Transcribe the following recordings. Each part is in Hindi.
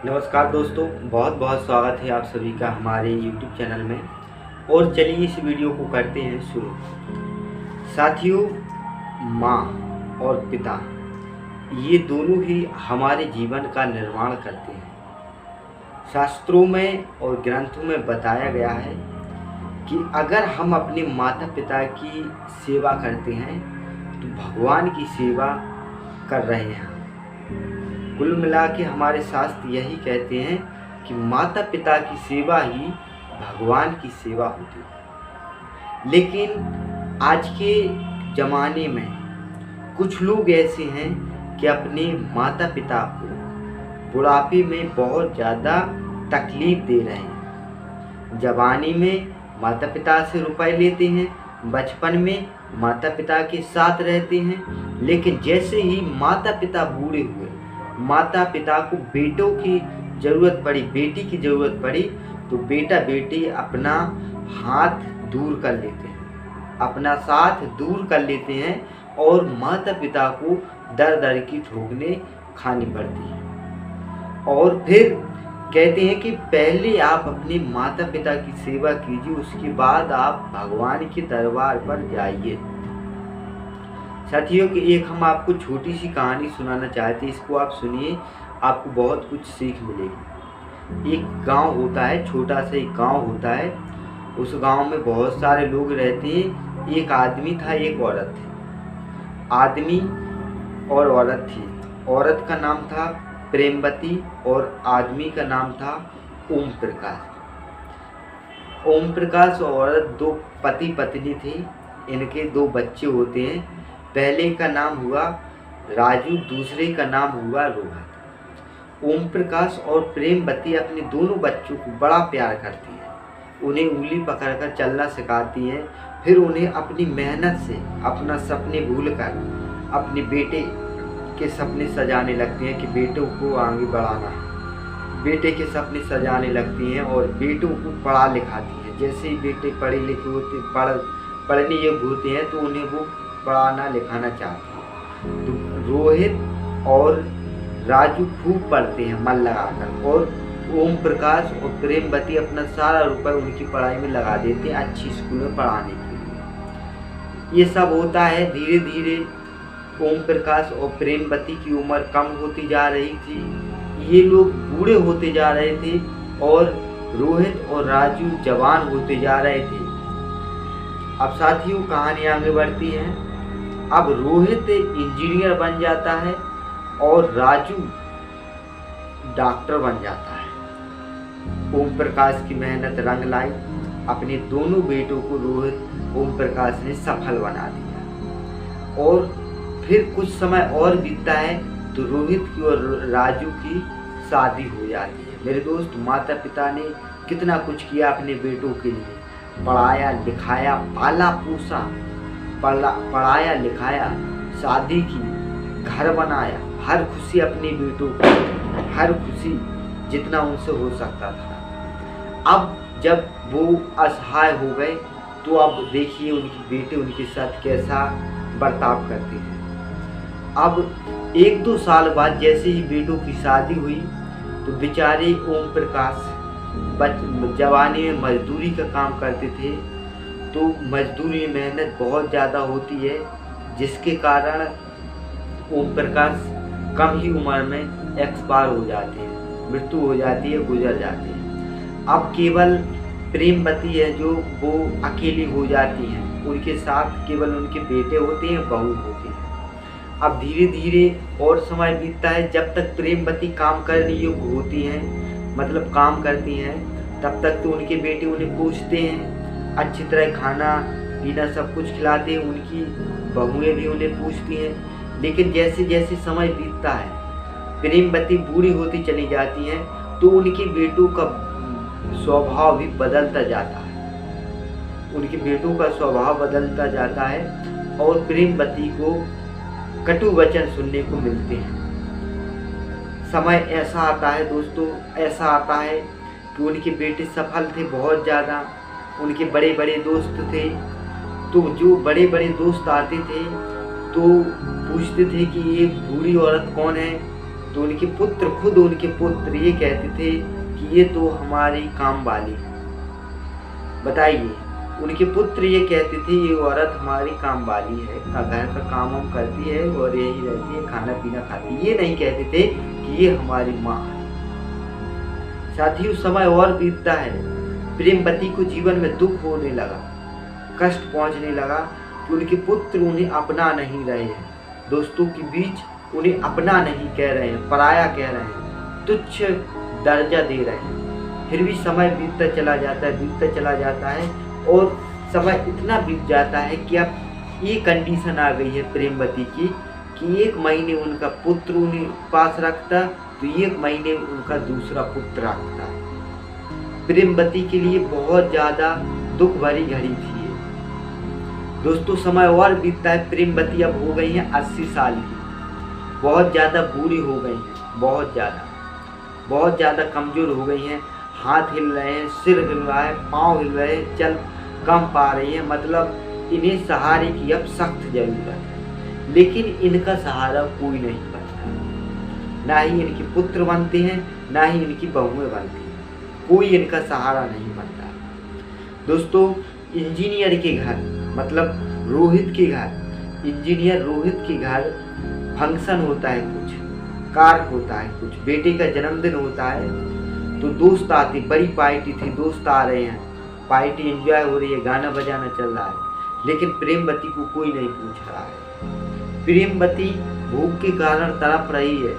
नमस्कार दोस्तों, बहुत बहुत स्वागत है आप सभी का हमारे YouTube चैनल में। और चलिए इस वीडियो को करते हैं शुरू। साथियों, माँ और पिता ये दोनों ही हमारे जीवन का निर्माण करते हैं। शास्त्रों में और ग्रंथों में बताया गया है कि अगर हम अपने माता पिता की सेवा करते हैं तो भगवान की सेवा कर रहे हैं। कुल मिला के हमारे शास्त्र यही कहते हैं कि माता पिता की सेवा ही भगवान की सेवा होती है। लेकिन आज के ज़माने में कुछ लोग ऐसे हैं कि अपने माता पिता को बुढ़ापे में बहुत ज़्यादा तकलीफ़ दे रहे हैं। जवानी में माता पिता से रुपए लेते हैं, बचपन में माता पिता के साथ रहते हैं, लेकिन जैसे ही माता पिता बूढ़े हुए, माता पिता को बेटों की ज़रूरत पड़ी, बेटी की ज़रूरत पड़ी, तो बेटा बेटी अपना हाथ दूर कर लेते हैं, अपना साथ दूर कर लेते हैं और माता पिता को दर दर की ठोकरें खानी पड़ती हैं। और फिर कहते हैं कि पहले आप अपने माता पिता की सेवा कीजिए, उसके बाद आप भगवान के दरबार पर जाइए। साथियों कि एक हम आपको छोटी सी कहानी सुनाना चाहते हैं, इसको आप सुनिए, आपको बहुत कुछ सीख मिलेगी। एक गांव होता है, छोटा सा एक गांव होता है। उस गांव में बहुत सारे लोग रहते हैं। एक आदमी था, एक औरत थी। आदमी और औरत थी। औरत का नाम था प्रेमवती और आदमी का नाम था ओम प्रकाश। ओम प्रकाश और औरत दो पति पत्नी थे। इनके दो बच्चे होते हैं। पहले का नाम हुआ राजू, दूसरे का नाम हुआ रोहन। ओम प्रकाश और प्रेमवती अपने दोनों बच्चों को बड़ा प्यार करती हैं। उन्हें उंगली पकड़कर चलना सिखाती हैं। फिर उन्हें अपनी मेहनत से अपना सपने भूलकर अपने बेटे के सपने सजाने लगती हैं कि बेटों को आगे बढ़ाना है। बेटे के सपने सजाने लगती हैं और बेटों को पढ़ा लिखाती हैं। जैसे ही बेटे पढ़े लिखे होते, पढ़ने योग्य होते हैं, तो उन्हें वो पढ़ाना लिखाना चाहते हैं। तो रोहित और राजू खूब पढ़ते हैं मन लगाकर, और ओम प्रकाश और प्रेमवती अपना सारा रुपए उनकी पढ़ाई में लगा देते हैं, अच्छी स्कूल में पढ़ाने के लिए। ये सब होता है। धीरे धीरे ओम प्रकाश और प्रेमवती की उम्र कम होती जा रही थी। ये लोग बूढ़े होते जा रहे थे और रोहित और राजू जवान होते जा रहे थे। अब साथियों कहानी आगे बढ़ती है। अब रोहित इंजीनियर बन जाता है और राजू डॉक्टर बन जाता है। ओम प्रकाश की मेहनत रंग लाई। अपने दोनों बेटों को रोहित ओम प्रकाश ने सफल बना दिया। और फिर कुछ समय और बीतता है तो रोहित की और राजू की शादी हो जाती है। मेरे दोस्त, माता पिता ने कितना कुछ किया अपने बेटों के लिए, पढ़ाया लिखाया, पाला पोसा, पढ़ाया लिखाया, शादी की, घर बनाया, हर खुशी अपने बेटों को, हर खुशी जितना उनसे हो सकता था। अब जब वो असहाय हो गए तो अब देखिए उनके बेटे उनके साथ कैसा बर्ताव करते हैं। अब एक दो साल बाद जैसे ही बेटों की शादी हुई तो बेचारे ओम प्रकाश जवानी में मजदूरी का काम करते थे। तो मजदूरी में मेहनत बहुत ज़्यादा होती है, जिसके कारण ओम प्रकाश कम ही उम्र में एक्सपायर हो जाते हैं, मृत्यु हो जाती है, गुजर जाते हैं। अब केवल प्रेमवती है जो वो अकेली हो जाती हैं। उनके साथ केवल उनके बेटे होते हैं, बहू होती है। अब धीरे धीरे और समय बीतता है। जब तक प्रेमवती काम करने योग्य होती हैं, मतलब काम करती हैं, तब तक तो उनके बेटे उन्हें पूछते हैं, अच्छी तरह खाना पीना सब कुछ खिलाते हैं। उनकी बहुएं भी उन्हें पूछती हैं। लेकिन जैसे जैसे समय बीतता है, प्रेमवती बूढ़ी होती चली जाती हैं, तो उनके बेटों का स्वभाव भी बदलता जाता है। उनके बेटों का स्वभाव बदलता जाता है और प्रेमवती को कटु वचन सुनने को मिलते हैं। समय ऐसा आता है दोस्तों, ऐसा आता है कि उनके बेटे सफल थे बहुत ज़्यादा। उनके बड़े बड़े दोस्त थे, तो जो बड़े बड़े दोस्त आते थे तो पूछते थे कि ये बूढ़ी औरत कौन है, तो उनके पुत्र, खुद उनके पुत्र ये कहते थे कि ये तो हमारी काम वाली है। बताइए, उनके पुत्र ये कहते थे ये औरत हमारी काम वाली है, घर का काम हम करती है और यही रहती है, खाना पीना खाती है। ये नहीं कहते थे कि ये हमारी माँ है। साथियों, समय और बीतता है, प्रेमवती को जीवन में दुख होने लगा, कष्ट पहुंचने लगा कि उनके पुत्र उन्हें अपना नहीं रहे हैं, दोस्तों के बीच उन्हें अपना नहीं कह रहे हैं, पराया कह रहे हैं, तुच्छ दर्जा दे रहे हैं। फिर भी समय बीतता चला जाता है और समय इतना बीत जाता है कि अब ये कंडीशन आ गई है प्रेमवती की कि 1 महीने उनका पुत्र उन्हें पास रखता तो 1 महीने उनका दूसरा पुत्र रखता। प्रेमवती के लिए बहुत ज़्यादा दुख भरी घड़ी थी ये। दोस्तों, समय और बीतता है, प्रेमवती अब हो गई हैं 80 साल की, बहुत ज़्यादा बूढ़ी हो गई हैं, बहुत ज़्यादा कमज़ोर हो गई हैं, हाथ हिल रहे हैं, सिर हिल रहा है, पाँव हिल रहे हैं, चल कम पा रही है, मतलब इन्हें सहारे की अब सख्त जरूरत है। लेकिन इनका सहारा कोई नहीं बनता, ना ही इनके पुत्र बनते हैं, ना ही इनकी बहुएं बनती हैं, कोई इनका सहारा नहीं बनता। दोस्तों, इंजीनियर के घर, मतलब रोहित के घर, इंजीनियर रोहित के घर फंक्शन होता है, कुछ कार्य होता है, कुछ बेटे का जन्मदिन होता है, तो दोस्त आते, बड़ी पार्टी थी, दोस्त आ रहे हैं, पार्टी एंजॉय हो रही है, गाना बजाना चल रहा है, लेकिन प्रेमवती को कोई नहीं पूछ रहा है। प्रेमवती भूख के कारण तड़प रही है,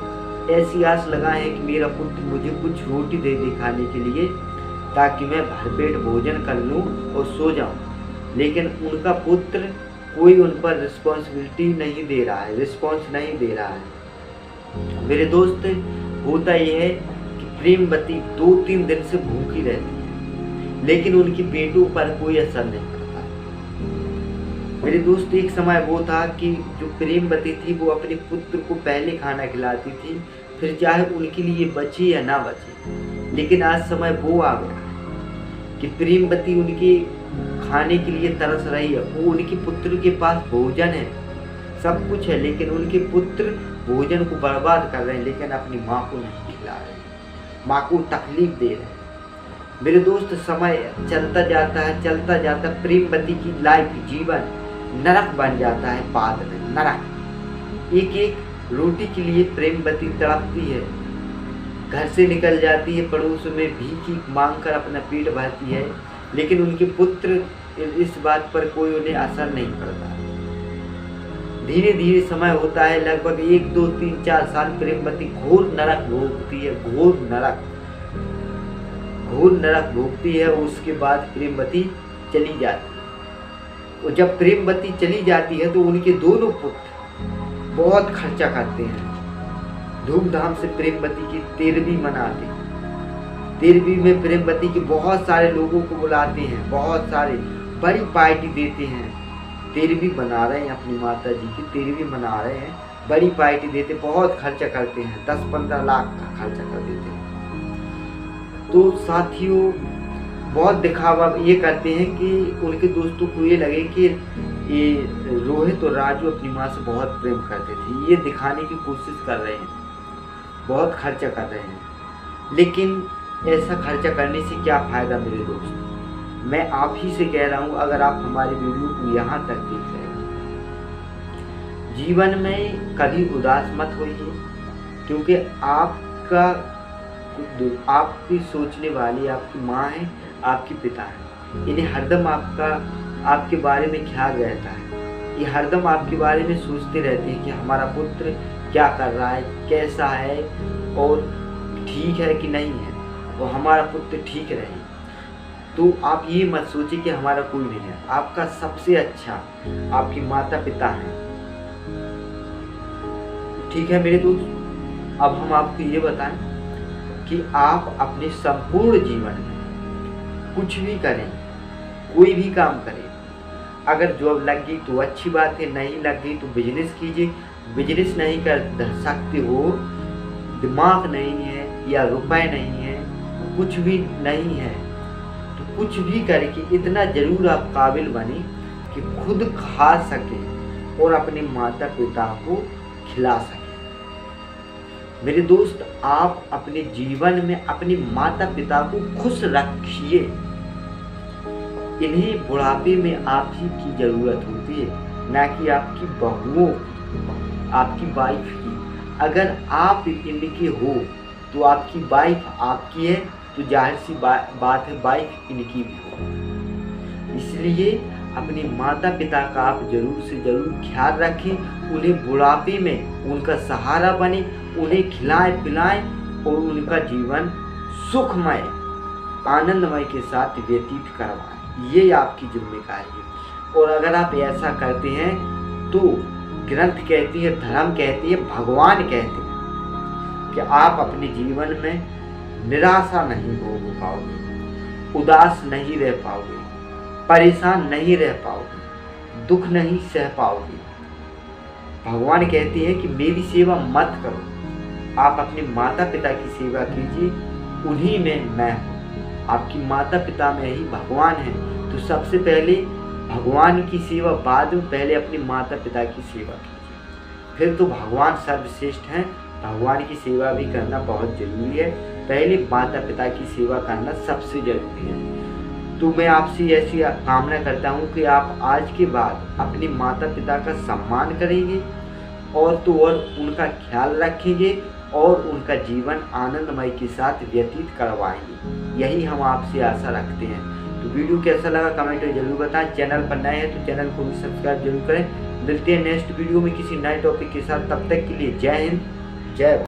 ऐसी आस लगा है कि मेरा पुत्र मुझे कुछ रोटी दे दे खाने के लिए ताकि मैं भरपेट भोजन कर लूँ और सो जाऊँ। लेकिन उनका पुत्र कोई उन पर रिस्पॉन्सिबिलिटी नहीं दे रहा है, रिस्पॉन्स नहीं दे रहा है। मेरे दोस्त, होता यह है कि प्रेमवती 2-3 दिन से भूखी रहती है, लेकिन उनकी बेटों पर कोई असर नहीं पड़ता। मेरे दोस्त, एक समय वो था कि जो प्रेमवती थी वो अपने पुत्र को पहले खाना खिलाती थी, फिर चाहे उनके लिए बचे या ना बचे। लेकिन आज समय वो आ गया कि प्रेमवती उनके खाने के लिए तरस रही है। वो उनके पुत्र के पास भोजन है, सब कुछ है, लेकिन उनके पुत्र भोजन को बर्बाद कर रहे हैं, लेकिन अपनी माँ को नहीं खिला रहे, माँ को तकलीफ दे रहे हैं। मेरे दोस्त, समय चलता जाता प्रेमवती की लाइफ, जीवन नरक बन जाता है, बाद में नरक। एक रोटी के लिए प्रेमवती तड़पती है, घर से निकल जाती है, पड़ोस में भीख मांग कर अपना पेट भरती है, लेकिन उनके पुत्र इस बात पर कोई उन्हें असर नहीं पड़ता। धीरे धीरे समय होता है, लगभग 1, 2, 3, 4 साल प्रेमवती घोर नरक भोगती है, घोर नरक भोगती है। उसके बाद प्रेमवती चली जाती है, और जब प्रेमवती चली जाती है तो उनके दोनों पुत्र बहुत खर्चा करते हैं, धूमधाम से प्रेमवती की 13वीं मनाते हैं। 13वीं में प्रेमवती के बहुत सारे लोगों को बुलाते हैं, बहुत सारे, बड़ी पार्टी देते हैं। 13वीं मना रहे हैं, अपनी माता जी की 13वीं मना रहे हैं, बड़ी पार्टी देते, बहुत खर्चा करते हैं, 10-15 लाख का खर्चा कर देते हैं। तो साथियों, बहुत दिखावा ये करते हैं कि उनके दोस्तों को ये लगे कि ये रोहित और राजू अपनी माँ से बहुत प्रेम करते थे, ये दिखाने की कोशिश कर रहे हैं, बहुत खर्चा कर रहे हैं। लेकिन ऐसा खर्चा करने से क्या फ़ायदा मेरे दोस्त? मैं आप ही से कह रहा हूँ, अगर आप हमारी वीडियो को यहाँ तक देख रहे हैं, जीवन में कभी उदास मत होइए, क्योंकि आपकी सोचने वाली आपकी माँ है, आपके पिता है, इन्हें हरदम आपके बारे में ख्याल रहता है। ये हरदम आपके बारे में सोचते रहते हैं कि हमारा पुत्र क्या कर रहा है, कैसा है और ठीक है कि नहीं है, और हमारा पुत्र ठीक रहे। तो आप ये मत सोचिए कि हमारा कोई नहीं है, आपका सबसे अच्छा आपके माता पिता हैं। ठीक है मेरे दोस्त, अब हम आपको ये बताएं कि आप अपने संपूर्ण जीवन में कुछ भी करें, कोई भी काम करें, अगर जॉब लग गई तो अच्छी बात है, नहीं लग गई तो बिजनेस कीजिए। बिजनेस नहीं कर सकते हो, दिमाग नहीं है या रुपए नहीं है, कुछ भी नहीं है, तो कुछ भी करके इतना जरूर आप काबिल बने कि खुद खा सकें और अपने माता पिता को खिला सकें। मेरे दोस्त, आप अपने जीवन में अपने माता पिता को खुश रखिए। इन्हें बुढ़ापे में आप ही की ज़रूरत होती है, ना कि आपकी बहुओं की, आपकी वाइफ की। अगर आप इनके हो तो आपकी वाइफ आपकी है, तो जाहिर सी बात है वाइफ इनकी भी हो। इसलिए अपने माता पिता का आप ज़रूर से ज़रूर ख्याल रखें। उन्हें बुढ़ापे में उनका सहारा बने, उन्हें खिलाएं पिलाएं और उनका जीवन सुखमय आनंदमय के साथ व्यतीत करवाएं। ये आपकी जिम्मेदारी है। और अगर आप ऐसा करते हैं तो ग्रंथ कहती है, धर्म कहती है, भगवान कहते हैं कि आप अपने जीवन में निराशा नहीं भोग पाओगे, उदास नहीं रह पाओगे, परेशान नहीं रह पाओगे, दुख नहीं सह पाओगे। भगवान कहते हैं कि मेरी सेवा मत करो, आप अपने माता पिता की सेवा कीजिए, उन्हीं में मैं हूँ। आपकी माता पिता में ही भगवान है, तो सबसे पहले भगवान की सेवा, बाद में पहले अपने माता पिता की सेवा कीजिए, फिर तो भगवान सर्वश्रेष्ठ हैं। भगवान की सेवा भी करना बहुत जरूरी है, पहले माता पिता की सेवा करना सबसे जरूरी है। तो मैं आपसे ऐसी कामना करता हूँ कि आप आज के बाद अपने माता पिता का सम्मान करेंगे और तो और उनका ख्याल रखेंगे और उनका जीवन आनंदमय के साथ व्यतीत करवाएंगे। यही हम आपसे आशा रखते हैं। तो वीडियो कैसा लगा कमेंट में जरूर बताएं। चैनल पर नए हैं तो चैनल को भी सब्सक्राइब जरूर करें। मिलते हैं नेक्स्ट वीडियो में किसी नए टॉपिक के साथ। तब तक के लिए जय हिंद, जय भारत।